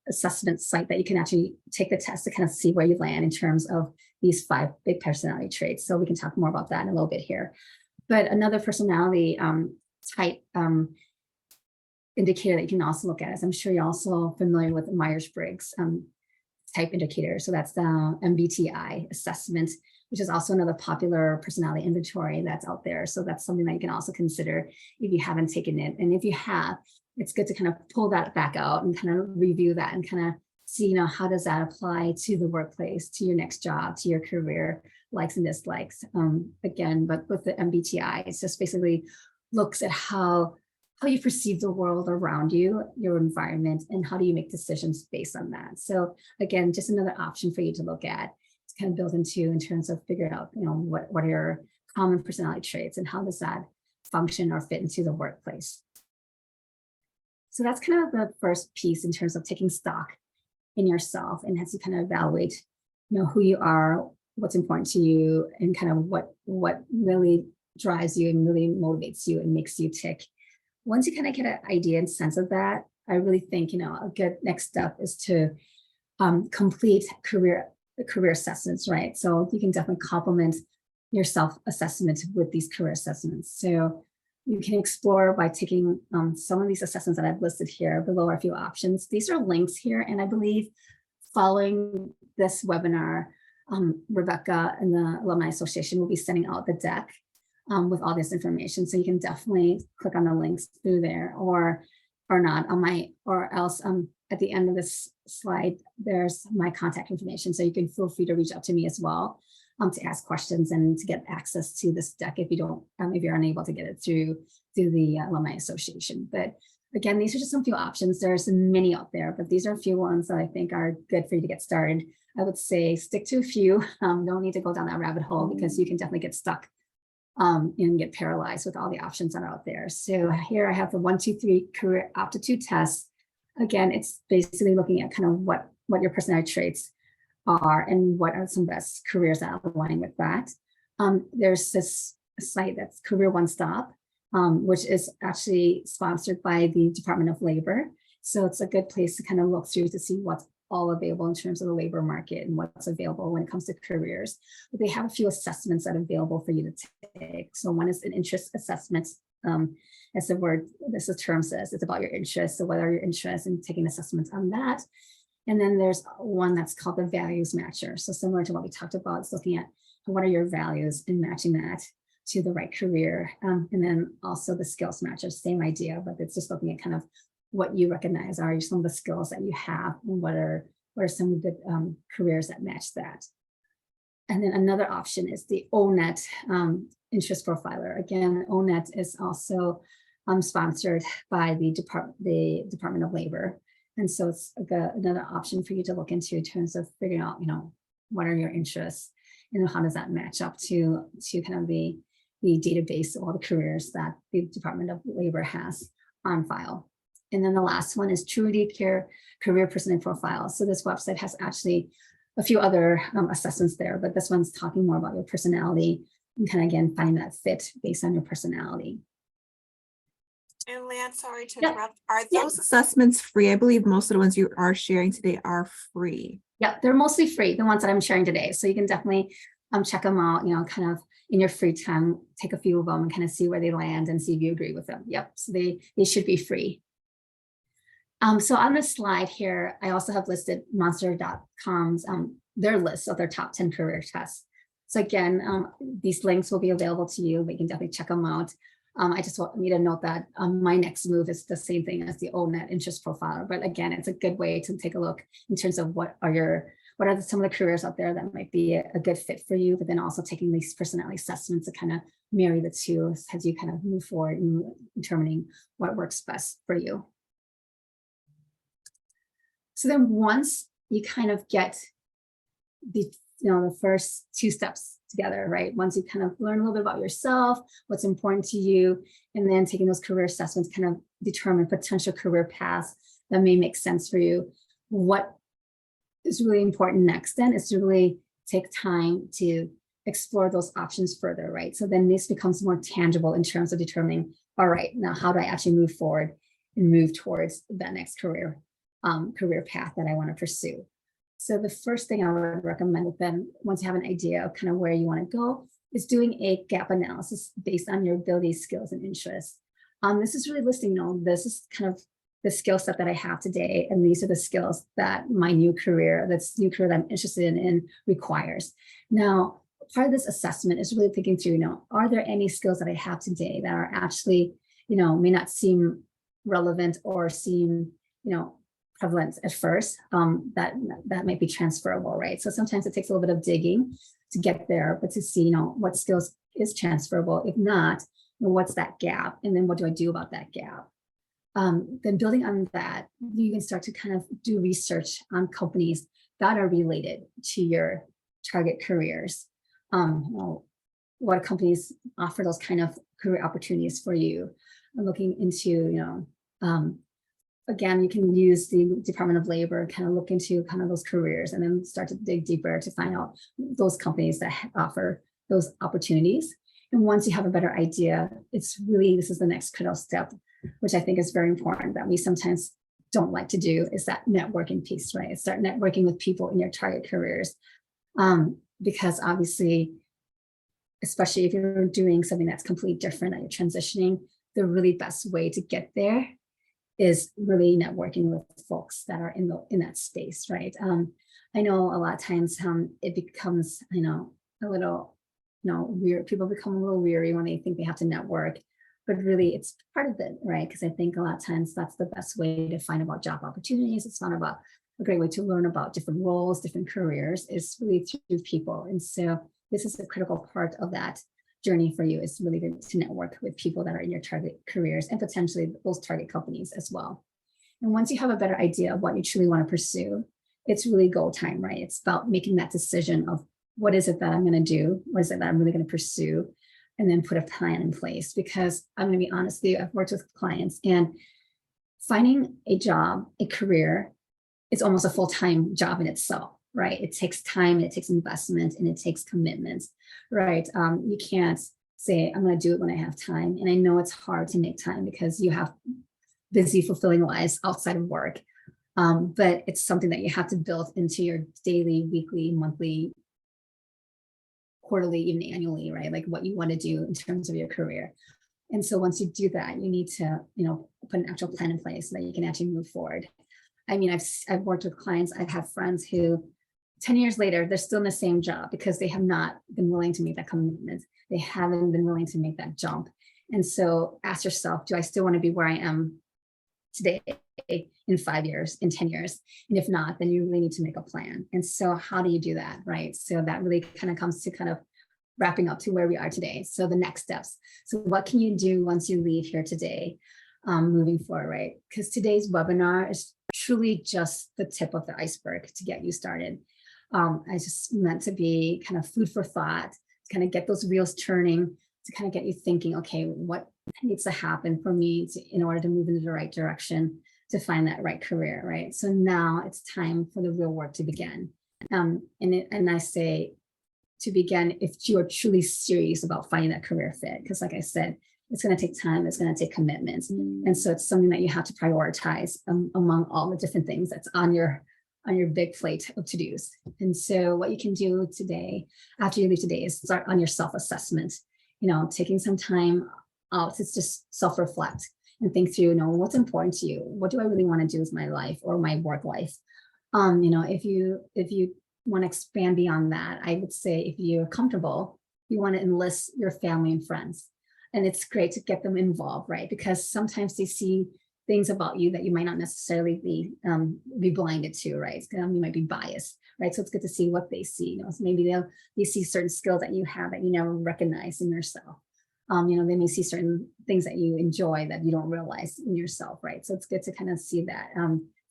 assessment site that you can actually take the test to kind of see where you land in terms of these 5 big personality traits. So we can talk more about that in a little bit here. But another personality type indicator that you can also look at is, I'm sure you're also familiar with Myers-Briggs type indicator. So that's the MBTI assessment, which is also another popular personality inventory that's out there. So that's something that you can also consider if you haven't taken it. And if you have, it's good to kind of pull that back out and kind of review that and kind of see, how does that apply to the workplace, to your next job, to your career, likes and dislikes. Again, but with the MBTI, it's just basically looks at how you perceive the world around you, your environment, and how do you make decisions based on that. So again, just another option for you to look at, to kind of build into in terms of figuring out, what are your common personality traits and how does that function or fit into the workplace. So that's kind of the first piece in terms of taking stock in yourself and as you kind of evaluate, who you are, what's important to you, and kind of what really drives you and really motivates you and makes you tick. Once you kind of get an idea and sense of that, I really think, a good next step is to complete career assessments, right? So you can definitely complement your self-assessment with these career assessments. So you can explore by taking some of these assessments that I've listed here. Below are a few options. These are links here, and I believe following this webinar, Rebecca and the Alumni Association will be sending out the deck with all this information. So you can definitely click on the links through there or not or else at the end of this slide, there's my contact information. So you can feel free to reach out to me as well to ask questions and to get access to this deck if you're unable to get it through the Alumni Association. But again, these are just some few options. There's many out there, but these are a few ones that I think are good for you to get started. I would say stick to a few. Don't need to go down that rabbit hole because you can definitely get stuck and get paralyzed with all the options that are out there. So here I have the 1, 2, 3 career aptitude test. Again, it's basically looking at kind of what your personality traits are and what are some best careers that align with that. There's this site that's Career One Stop, which is actually sponsored by the Department of Labor. So it's a good place to kind of look through to see what's all available in terms of the labor market and what's available when it comes to careers. But they have a few assessments that are available for you to take. So one is an interest assessment. As the term says, it's about your interests. So what are your interests in taking assessments on that? And then there's one that's called the values matcher. So similar to what we talked about, it's looking at what are your values and matching that to the right career. And then also the skills matcher, same idea, but it's just looking at kind of what you recognize are some of the skills that you have and what are some of the careers that match that. And then another option is the ONET interest profiler. Again, ONET is also sponsored by the Department of Labor. And so it's another option for you to look into in terms of figuring out, what are your interests and how does that match up to kind of the database of all the careers that the Department of Labor has on file. And then the last one is Truity Career Personality Profile. So this website has actually a few other assessments there, but this one's talking more about your personality and kind of, again, finding that fit based on your personality. And Lan, sorry to interrupt. Are those assessments free? I believe most of the ones you are sharing today are free. Yeah, they're mostly free, the ones that I'm sharing today. So you can definitely check them out, kind of in your free time, take a few of them and kind of see where they land and see if you agree with them. Yep, so they should be free. So on this slide here, I also have listed Monster.com's their list of their top 10 career tests. So again, these links will be available to you, but you can definitely check them out. I just want me to note that my next move is the same thing as the ONET interest profiler. But again, it's a good way to take a look in terms of what are some of the careers out there that might be a good fit for you, but then also taking these personality assessments to kind of marry the two as you kind of move forward in determining what works best for you. So then once you kind of get the first 2 steps together, right? Once you kind of learn a little bit about yourself, what's important to you, and then taking those career assessments, kind of determine potential career paths that may make sense for you. What is really important next then is to really take time to explore those options further, right? So then this becomes more tangible in terms of determining, all right, now how do I actually move forward and move towards that next career path that I want to pursue. So the first thing I would recommend with them, once you have an idea of kind of where you want to go, is doing a gap analysis based on your abilities, skills, and interests. This is really listing, this is kind of the skill set that I have today, and these are the skills that my new career that I'm interested in requires. Now, part of this assessment is really thinking through, are there any skills that I have today that are actually, may not seem relevant or seem, prevalent at first, that might be transferable, right? So sometimes it takes a little bit of digging to get there, but to see, what skills is transferable. If not, what's that gap? And then what do I do about that gap? Then building on that, you can start to kind of do research on companies that are related to your target careers. What companies offer those kind of career opportunities for you. And looking into, again, you can use the Department of Labor, kind of look into kind of those careers and then start to dig deeper to find out those companies that offer those opportunities. And once you have a better idea, this is the next critical step, which I think is very important that we sometimes don't like to do, is that networking piece, right? Start networking with people in your target careers. Because obviously, especially if you're doing something that's completely different, that you're transitioning, the really best way to get there is really networking with folks that are in that space, right? I know a lot of times it becomes, a little, weird. People become a little weary when they think they have to network, but really it's part of it, right? Because I think a lot of times that's the best way to find about job opportunities. It's not about a great way to learn about different roles, different careers, is really through people. And so this is a critical part of that journey for you, is really to network with people that are in your target careers and potentially those target companies as well. And once you have a better idea of what you truly want to pursue, it's really go time, right? It's about making that decision of what is it that I'm going to do? What is it that I'm really going to pursue? And then put a plan in place. Because I'm going to be honest with you, I've worked with clients, and finding a job, a career, it's almost a full-time job in itself, right? It takes time, it takes investment, and it takes commitment, right? You can't say, I'm going to do it when I have time. And I know it's hard to make time because you have busy, fulfilling lives outside of work. But it's something that you have to build into your daily, weekly, monthly, quarterly, even annually, right? Like what you want to do in terms of your career. And so once you do that, you need to, put an actual plan in place so that you can actually move forward. I mean, I've worked with clients, I've had friends who 10 years later, they're still in the same job because they have not been willing to make that commitment. They haven't been willing to make that jump. And so ask yourself, do I still want to be where I am today in 5 years, in 10 years? And if not, then you really need to make a plan. And so how do you do that, right? So that really kind of comes to kind of wrapping up to where we are today. So the next steps. So what can you do once you leave here today, moving forward, right? Because today's webinar is truly just the tip of the iceberg to get you started. I just meant to be kind of food for thought, to kind of get those wheels turning, to kind of get you thinking, okay, what needs to happen for me in order to move in the right direction, to find that right career, right? So now it's time for the real work to begin. And I say to begin if you are truly serious about finding that career fit, because like I said, it's going to take time, it's going to take commitments. And so it's something that you have to prioritize among all the different things that's on your big plate of to-dos. And so what you can do today, after you leave today, is start on your self-assessment, taking some time out to just self-reflect and think through, what's important to you? What do I really want to do with my life or my work life? If you want to expand beyond that, I would say if you're comfortable, you want to enlist your family and friends. And it's great to get them involved, right? Because sometimes they see things about you that you might not necessarily be blinded to, right? You might be biased, right? So it's good to see what they see. So maybe they see certain skills that you have that you never recognize in yourself. They may see certain things that you enjoy that you don't realize in yourself, right? So it's good to kind of see that.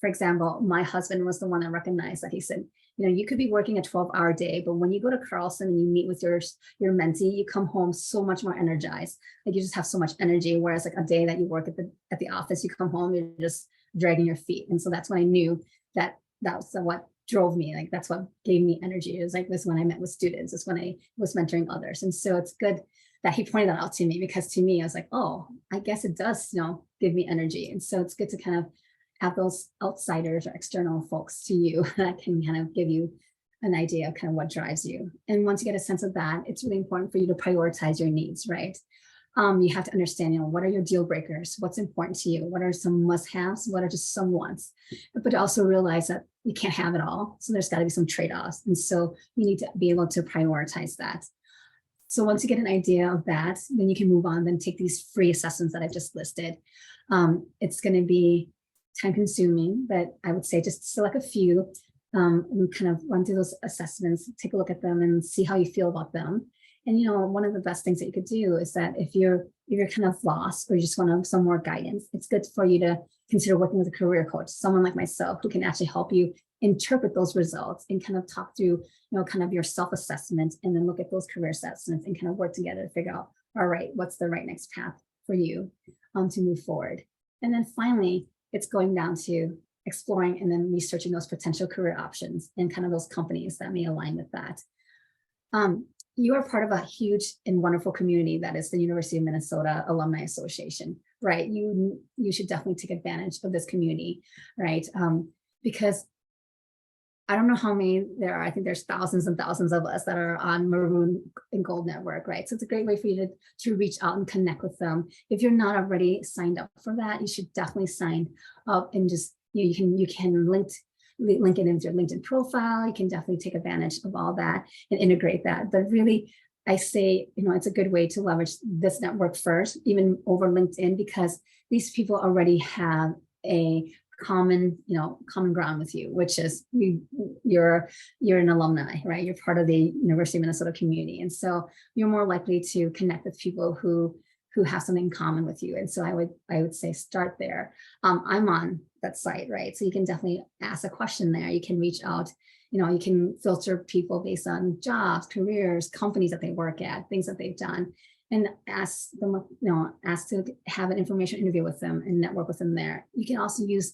For example, my husband was the one that recognized that. He said, you could be working a 12-hour day, but when you go to Carlson and you meet with your mentee, you come home so much more energized. Like you just have so much energy. Whereas like a day that you work at the office, you come home, you're just dragging your feet. And so that's when I knew that was what drove me. Like that's what gave me energy. It was like this when I met with students, it's when I was mentoring others. And so it's good that he pointed that out to me, because to me, I was like, oh, I guess it does, give me energy. And so it's good to kind of have those outsiders or external folks to you that can kind of give you an idea of kind of what drives you. And once you get a sense of that, it's really important for you to prioritize your needs, right? You have to understand, what are your deal breakers? What's important to you? What are some must-haves? What are just some wants? But also realize that you can't have it all. So there's got to be some trade-offs. And so you need to be able to prioritize that. So once you get an idea of that, then you can move on, then take these free assessments that I've just listed. It's going to be time consuming, but I would say just select a few and kind of run through those assessments, take a look at them and see how you feel about them. And, one of the best things that you could do is that if you're kind of lost or you just want some more guidance, it's good for you to consider working with a career coach, someone like myself who can actually help you interpret those results and kind of talk through, kind of your self-assessment, and then look at those career assessments and kind of work together to figure out, all right, what's the right next path for you to move forward. And then finally, it's going down to exploring and then researching those potential career options and kind of those companies that may align with that. You are part of a huge and wonderful community that is the University of Minnesota Alumni Association, right? You should definitely take advantage of this community, right? Because I don't know how many there are. I think there's thousands and thousands of us that are on Maroon and Gold Network, right? So it's a great way for you to reach out and connect with them. If you're not already signed up for that, you should definitely sign up and just, you can link it into your LinkedIn profile. You can definitely take advantage of all that and integrate that. But really, I say, it's a good way to leverage this network first, even over LinkedIn, because these people already have a common ground with you, which is you're an alumni, right? You're part of the University of Minnesota community. And so you're more likely to connect with people who have something in common with you. And so I would say start there. I'm on that site, right? So you can definitely ask a question there. You can reach out, you can filter people based on jobs, careers, companies that they work at, things that they've done, and ask them, ask to have an information interview with them and network with them there. You can also use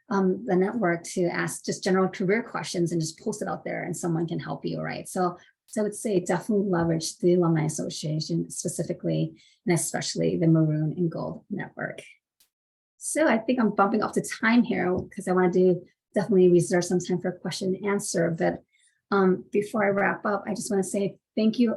the network to ask just general career questions and just post it out there and someone can help you, right? So I would say definitely leverage the Alumni Association specifically, and especially the Maroon and Gold Network. So I think I'm bumping up to time here because I want to definitely reserve some time for question and answer. But before I wrap up, I just want to say thank you,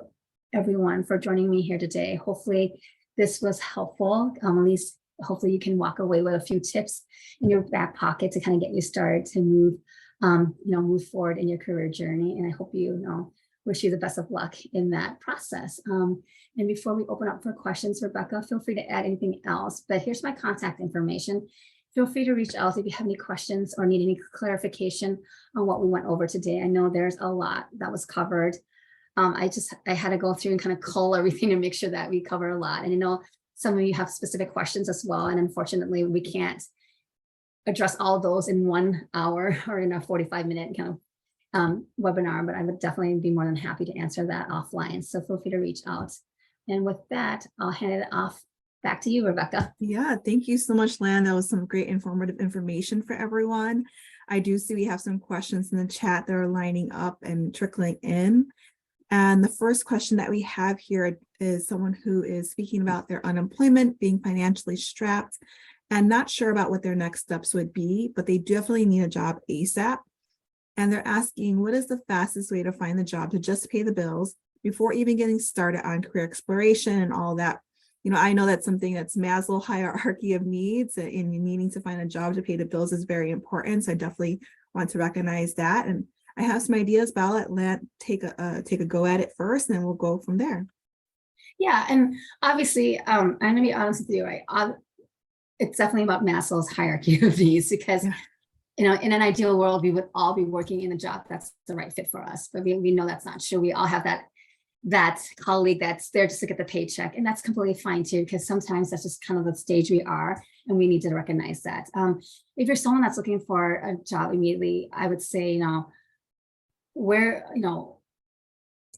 everyone, for joining me here today. Hopefully this was helpful. At least hopefully you can walk away with a few tips in your back pocket to kind of get you started to move forward in your career journey. And I hope wish you the best of luck in that process. And before we open up for questions, Rebecca, feel free to add anything else, but here's my contact information. Feel free to reach out if you have any questions or need any clarification on what we went over today. I know there's a lot that was covered. I had to go through and kind of cull everything and make sure that we cover a lot. And I know some of you have specific questions as well. And unfortunately, we can't address all of those in 1 hour or in a 45-minute kind of webinar, but I would definitely be more than happy to answer that offline. So feel free to reach out. And with that, I'll hand it off back to you, Rebecca. Yeah, thank you so much, Lan. That was some great informative information for everyone. I do see we have some questions in the chat that are lining up and trickling in. And the first question that we have here is someone who is speaking about their unemployment, being financially strapped, and not sure about what their next steps would be, but they definitely need a job ASAP. And they're asking, what is the fastest way to find the job to just pay the bills before even getting started on career exploration and all that? I know that's something that's Maslow hierarchy of needs, and needing to find a job to pay the bills is very important. So I definitely want to recognize that. And I have some ideas, but I'll let Lan take a go at it first, and then we'll go from there. Yeah, and obviously, I'm going to be honest with you, right? It's definitely about Maslow's hierarchy of needs, because in an ideal world, we would all be working in a job that's the right fit for us. But we know that's not true. We all have that colleague that's there just to get the paycheck. And that's completely fine too, because sometimes that's just kind of the stage we are, and we need to recognize that. If you're someone that's looking for a job immediately, I would say, where,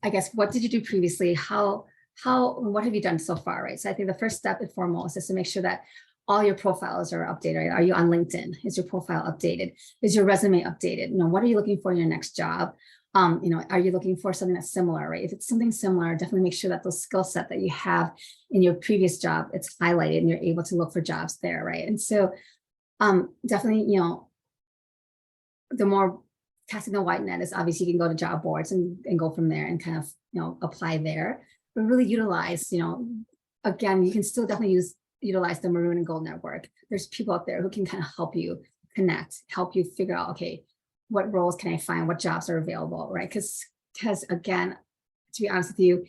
I guess, what did you do previously? What have you done so far, right? So I think the first step and foremost is to make sure that all your profiles are updated, right? Are you on LinkedIn? Is your profile updated? Is your resume updated? What are you looking for in your next job? Are you looking for something that's similar, right? If it's something similar, definitely make sure that those skill set that you have in your previous job, it's highlighted and you're able to look for jobs there, right? And so definitely, the more casting the wide net is obviously you can go to job boards and go from there and kind of, apply there, but really utilize, again, you can still definitely utilize the Maroon and Gold network. There's people out there who can kind of help you connect, help you figure out, okay, what roles can I find? What jobs are available, right? Because again, to be honest with you,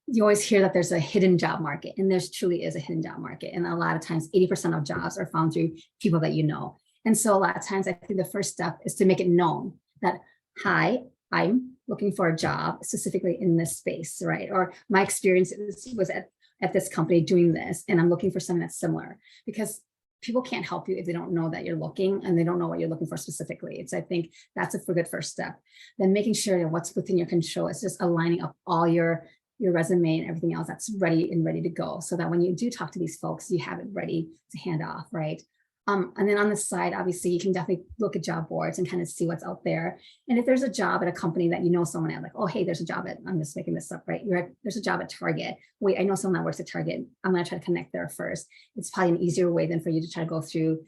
you always hear that there's a hidden job market, and there's truly is a hidden job market. And a lot of times 80% of jobs are found through people that you know. And so a lot of times I think the first step is to make it known that, hi, I'm looking for a job specifically in this space, right? Or my experience was at this company doing this, and I'm looking for something that's similar, because people can't help you if they don't know that you're looking and they don't know what you're looking for specifically. So I think that's a good first step. Then making sure that what's within your control is just aligning up all your resume and everything else that's ready to go, so that when you do talk to these folks, you have it ready to hand off, right? And then on the side, obviously, you can definitely look at job boards and kind of see what's out there. And if there's a job at a company that you know someone at, like, oh, hey, there's a job at, I'm just making this up, right? There's a job at Target. Wait, I know someone that works at Target. I'm going to try to connect there first. It's probably an easier way than for you to try to go through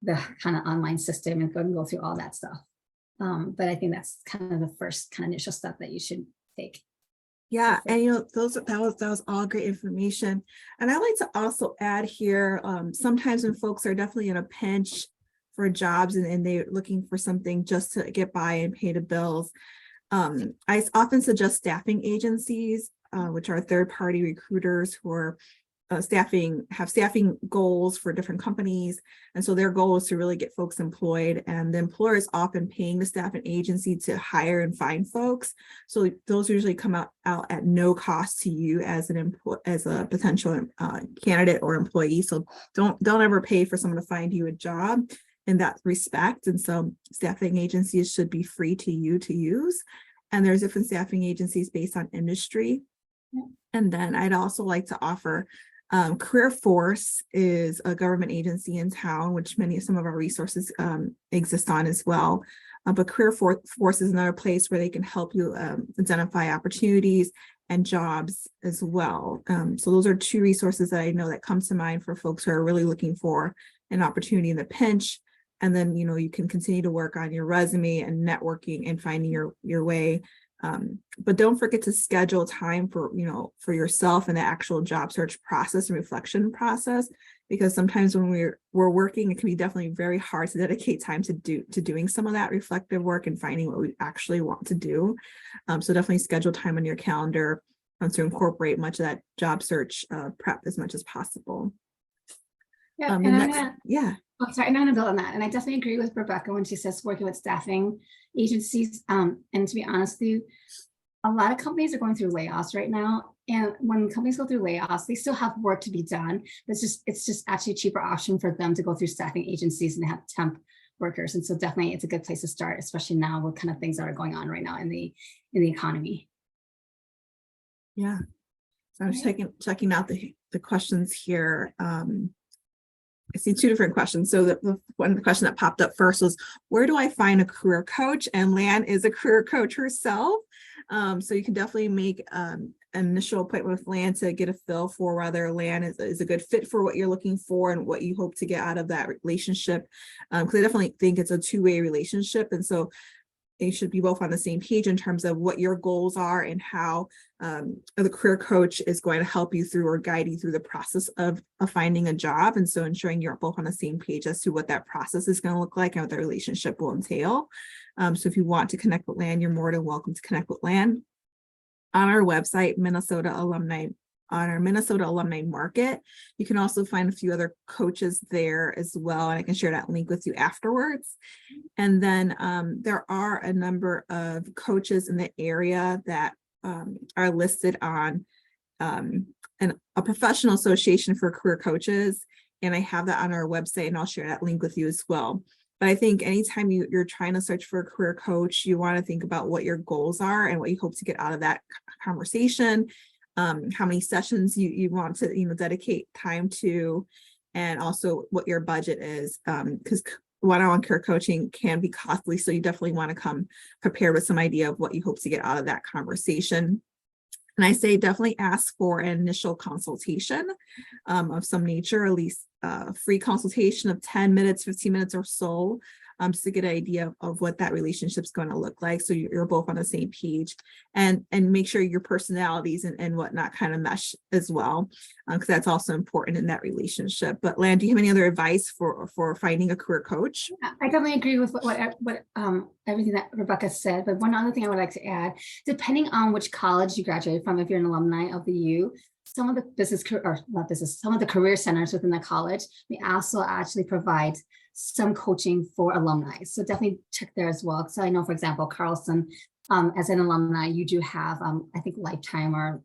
the kind of online system and go through all that stuff. But I think that's kind of the first kind of initial step that you should take. Yeah, and that was all great information. And I like to also add here, sometimes when folks are definitely in a pinch for jobs and they're looking for something just to get by and pay the bills, I often suggest staffing agencies, which are third-party recruiters who are have staffing goals for different companies. And so their goal is to really get folks employed, and the employer is often paying the staffing agency to hire and find folks. So those usually come out at no cost to you as a potential candidate or employee. So don't ever pay for someone to find you a job in that respect. And so staffing agencies should be free to you to use. And there's different staffing agencies based on industry. Yeah. And then I'd also like to offer Career Force is a government agency in town, which some of our resources exist on as well. But Career Force is another place where they can help you identify opportunities and jobs as well. So those are two resources that I know that come to mind for folks who are really looking for an opportunity in the pinch. And then, you can continue to work on your resume and networking and finding your way. But don't forget to schedule time for yourself and the actual job search process and reflection process, because sometimes when we're working, it can be definitely very hard to dedicate time to doing some of that reflective work and finding what we actually want to do. So definitely schedule time on your calendar to incorporate much of that job search prep as much as possible. Yeah, and Oh, sorry, I'm going to build on that. And I definitely agree with Rebecca when she says working with staffing agencies. And to be honest with you, a lot of companies are going through layoffs right now. And when companies go through layoffs, they still have work to be done. It's just actually a cheaper option for them to go through staffing agencies and have temp workers. And so definitely it's a good place to start, especially now with kind of things that are going on right now in the economy. Yeah. So I was checking out the questions here. I see two different questions. So the question that popped up first was, where do I find a career coach? And Lan is a career coach herself. So you can definitely make an initial appointment with Lan to get a feel for whether Lan is a good fit for what you're looking for and what you hope to get out of that relationship. Because I definitely think it's a two-way relationship. And so they should be both on the same page in terms of what your goals are and how the career coach is going to help you through or guide you through the process of finding a job. And so ensuring you're both on the same page as to what that process is going to look like and what the relationship will entail. So if you want to connect with Lan, you're more than welcome to connect with Lan. On our website, on our Minnesota Alumni Market, you can also find a few other coaches there as well. And I can share that link with you afterwards. And then there are a number of coaches in the area that are listed on a professional association for career coaches. And I have that on our website, and I'll share that link with you as well. But I think anytime you're trying to search for a career coach, you want to think about what your goals are and what you hope to get out of that conversation, how many sessions you want to dedicate time to, and also what your budget is, because one-on-one career coaching can be costly. So you definitely want to come prepared with some idea of what you hope to get out of that conversation. And I say definitely ask for an initial consultation of some nature, at least a free consultation of 10 minutes, 15 minutes or so, just to get an idea of what that relationship's going to look like. So you're both on the same page, and make sure your personalities and whatnot kind of mesh as well, because that's also important in that relationship. But Lan, do you have any other advice for finding a career coach? I definitely agree with what everything that Rebecca said. But one other thing I would like to add, depending on which college you graduated from, if you're an alumni of the U, some of the some of the career centers within the college may also actually provide some coaching for alumni. So definitely check there as well. So I know, for example, Carlson, as an alumni, you do have, I think, lifetime or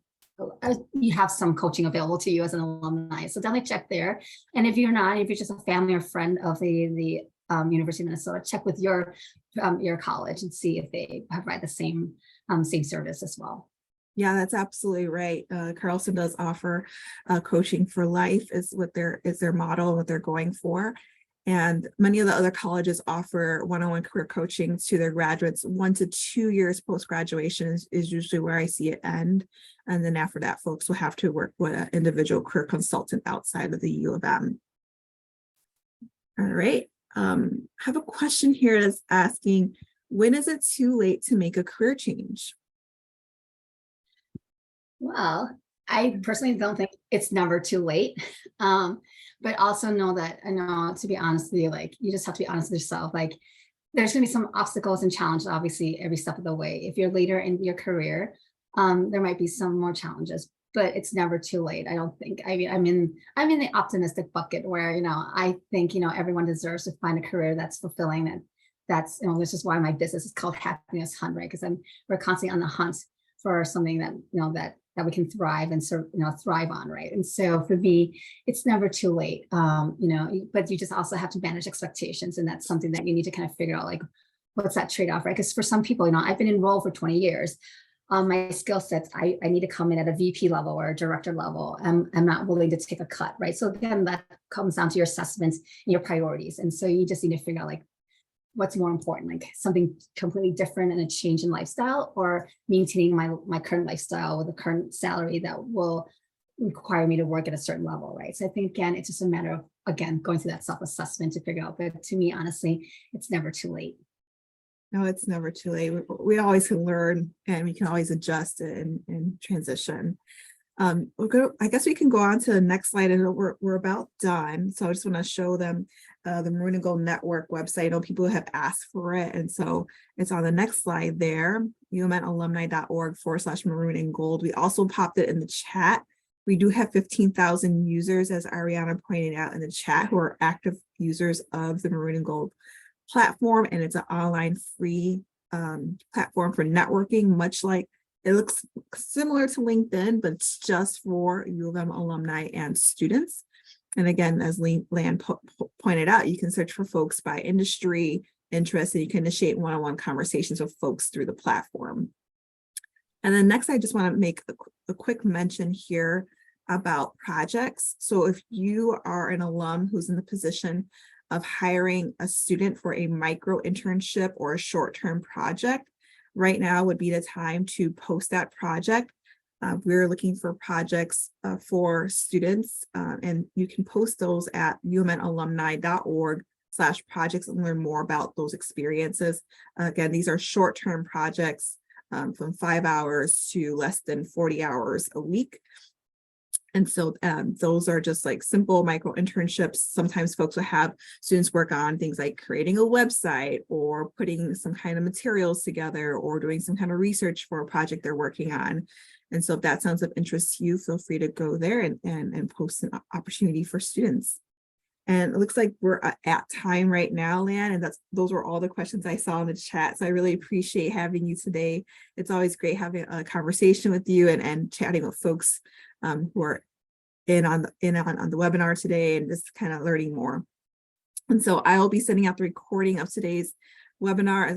you have some coaching available to you as an alumni. So definitely check there. And if you're not, if you're just a family or friend of the University of Minnesota, check with your college and see if they provide the same service as well. Yeah, that's absolutely right. Carlson does offer coaching for life is their model, what they're going for. And many of the other colleges offer one-on-one career coaching to their graduates. 1 to 2 years post-graduation is usually where I see it end. And then after that, folks will have to work with an individual career consultant outside of the U of M. All right. I have a question here that's asking, when is it too late to make a career change? Well, I personally don't think it's never too late. But also know that, I know, to be honest with you, like, you just have to be honest with yourself. Like, there's going to be some obstacles and challenges, obviously, every step of the way. If you're later in your career, there might be some more challenges, but it's never too late. I don't think. I mean, I'm in the optimistic bucket where, I think, everyone deserves to find a career that's fulfilling. That's, this is why my business is called Happiness Hunt, right? Because we're constantly on the hunt for something that, that we can thrive and thrive on, right? And so for me, it's never too late, but you just also have to manage expectations, and that's something that you need to kind of figure out, like, what's that trade-off, right? Because for some people, I've been enrolled for 20 years. My skill sets, I need to come in at a VP level or a director level. I'm not willing to take a cut, right? So again, that comes down to your assessments and your priorities, and so you just need to figure out, like, what's more important, like something completely different and a change in lifestyle, or maintaining my current lifestyle with a current salary that will require me to work at a certain level, right? So I think, again, it's just a matter of, again, going through that self-assessment to figure out. But to me, honestly, it's never too late. No, it's never too late. We always can learn, and we can always adjust and transition. I guess we can go on to the next slide, and we're about done. So I just want to show them the Maroon and Gold Network website. I know people have asked for it, and so it's on the next slide there, umnalumni.org/maroon and gold. We also popped it in the chat. We do have 15,000 users, as Ariana pointed out in the chat, who are active users of the Maroon and Gold platform, and it's an online free platform for networking, much like it looks similar to LinkedIn, but it's just for U of M alumni and students. And again, as Lan pointed out, you can search for folks by industry, interest, and you can initiate one-on-one conversations with folks through the platform. And then next, I just want to make a quick mention here about projects. So if you are an alum who's in the position of hiring a student for a micro internship or a short-term project, right now would be the time to post that project. We're looking for projects for students, and you can post those at umnalumni.org/projects and learn more about those experiences. Again, these are short-term projects from 5 hours to less than 40 hours a week. And so those are just like simple micro internships. Sometimes folks will have students work on things like creating a website or putting some kind of materials together or doing some kind of research for a project they're working on. And so if that sounds of interest to you, feel free to go there and post an opportunity for students. And it looks like we're at time right now, Lan, and those were all the questions I saw in the chat. So I really appreciate having you today. It's always great having a conversation with you and chatting with folks who are in on the webinar today and just kind of learning more. And so I will be sending out the recording of today's webinar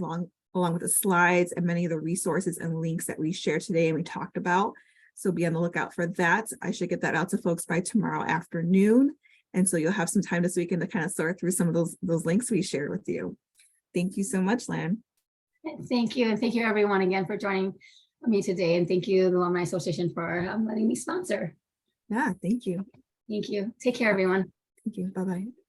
along with the slides and many of the resources and links that we shared today and we talked about. So be on the lookout for that. I should get that out to folks by tomorrow afternoon. And so you'll have some time this weekend to kind of sort through some of those links we shared with you. Thank you so much, Lan. Thank you. And thank you everyone again for joining me today. And thank you, the Alumni Association, for letting me sponsor. Yeah, thank you. Thank you. Take care, everyone. Thank you. Bye-bye.